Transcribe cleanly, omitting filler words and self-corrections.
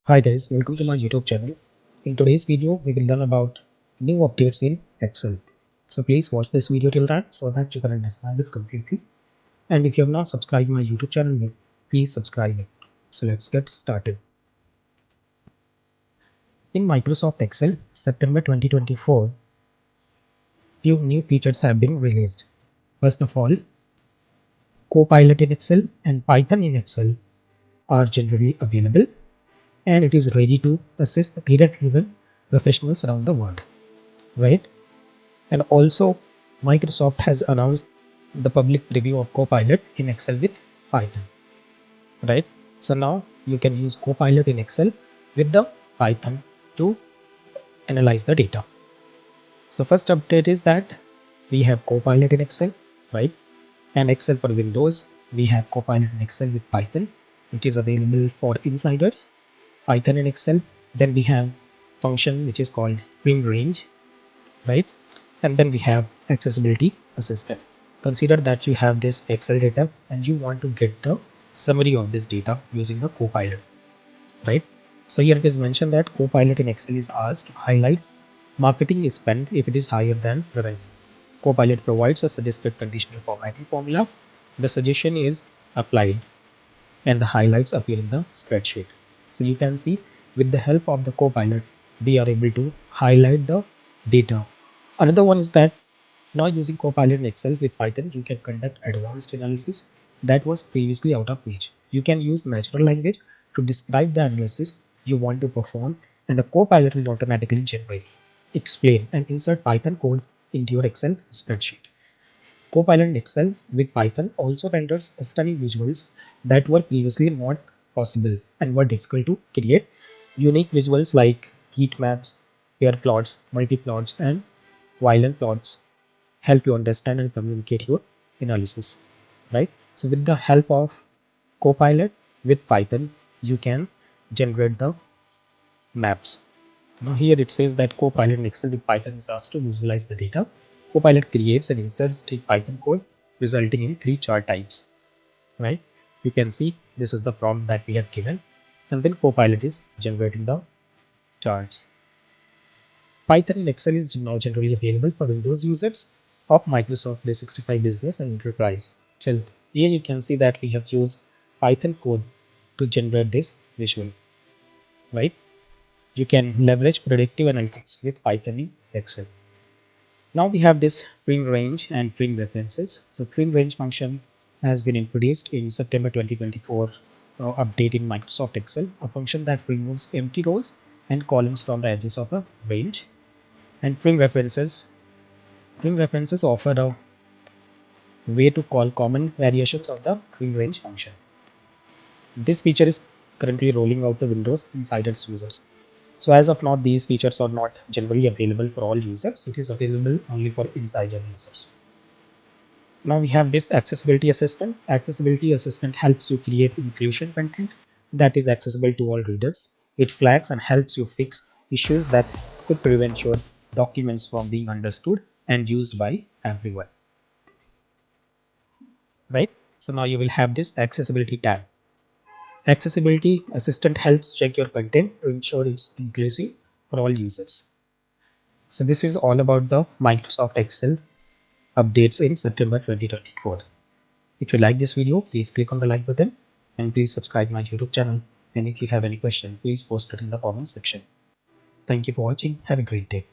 Hi guys, welcome to my YouTube channel. In today's video, we will learn about new updates in Excel. So please watch this video till that so that you can understand it completely. And if you have not subscribed my YouTube channel yet, please subscribe it. So let's get started. In Microsoft Excel, September 2024, few new features have been released. First of all, Copilot in Excel and Python in Excel are generally available, and it is ready to assist data-driven professionals around the world, right? And also, Microsoft has announced the public preview of Copilot in Excel with Python, right? So now you can use Copilot in Excel with the Python to analyze the data. So first update is that we have Copilot in Excel, right? And Excel for Windows, we have Copilot in Excel with Python, which is available for insiders. Python in Excel. Then we have function which is called trim range, right? And then we have accessibility assistant. Consider that you have this Excel data and you want to get the summary of this data using the Copilot, right? So here it is mentioned that Copilot in Excel is asked to highlight marketing spend if it is higher than revenue. Copilot provides a suggested conditional formatting formula. The suggestion is applied and the highlights appear in the spreadsheet. So you can see with the help of the Copilot, we are able to highlight the data. Another one is that now using Copilot in Excel with Python, you can conduct advanced analysis that was previously out of reach. You can use natural language to describe the analysis you want to perform, and the Copilot will automatically generate, explain, and insert Python code into your Excel spreadsheet. Copilot in Excel with Python also renders stunning visuals that were previously not possible and were difficult to create. Unique visuals like heat maps, pair plots, multi-plots, and violent plots help you understand and communicate your analysis, right? So with the help of Copilot with Python, you can generate the maps. Now here it says that Copilot in Excel with Python is asked to visualize the data. Copilot creates and inserts the Python code resulting in three chart types, right? You can see this is the prompt that we have given, and then Copilot is generating the charts. Python in Excel is now generally available for Windows users of Microsoft 365 Business and Enterprise. So here you can see that we have used Python code to generate this visual, right? You can leverage predictive analytics with Python in Excel. Now we have this trim range and trim references. So trim range function has been introduced in September 2024 update in Microsoft Excel, a function that removes empty rows and columns from the edges of a range. And trim references offer a way to call common variations of the trim range function. This feature is currently rolling out to Windows Insiders users. So as of now, these features are not generally available for all users. It is available only for insider users. Now we have this accessibility assistant. Accessibility assistant helps you create inclusion content that is accessible to all readers. It flags and helps you fix issues that could prevent your documents from being understood and used by everyone, right? So now you will have this accessibility tab. Accessibility assistant helps check your content to ensure it's inclusive for all users. So this is all about the Microsoft Excel updates in September 2024. If you like this video, please click on the like button and please subscribe my YouTube channel. And if you have any question, please post it in the comment section. Thank you for watching. Have a great day.